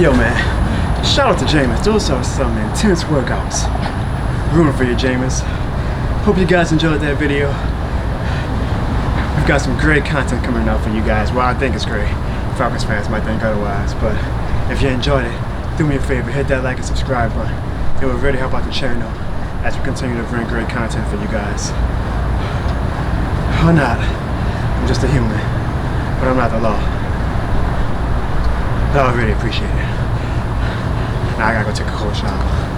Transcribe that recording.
Yo man, shout out to Jameis. Those are some intense workouts. Rooting for you, Jameis. Hope you guys enjoyed that video. We've got some great content coming out for you guys. Well, I think it's great. Falcons fans might think otherwise, but if you enjoyed it, do me a favor, hit that like and subscribe button. It will really help out the channel as we continue to bring great content for you guys. Or not. I'm just a human, but I'm not the law. But I would really appreciate it. Now I gotta go take a cold shower.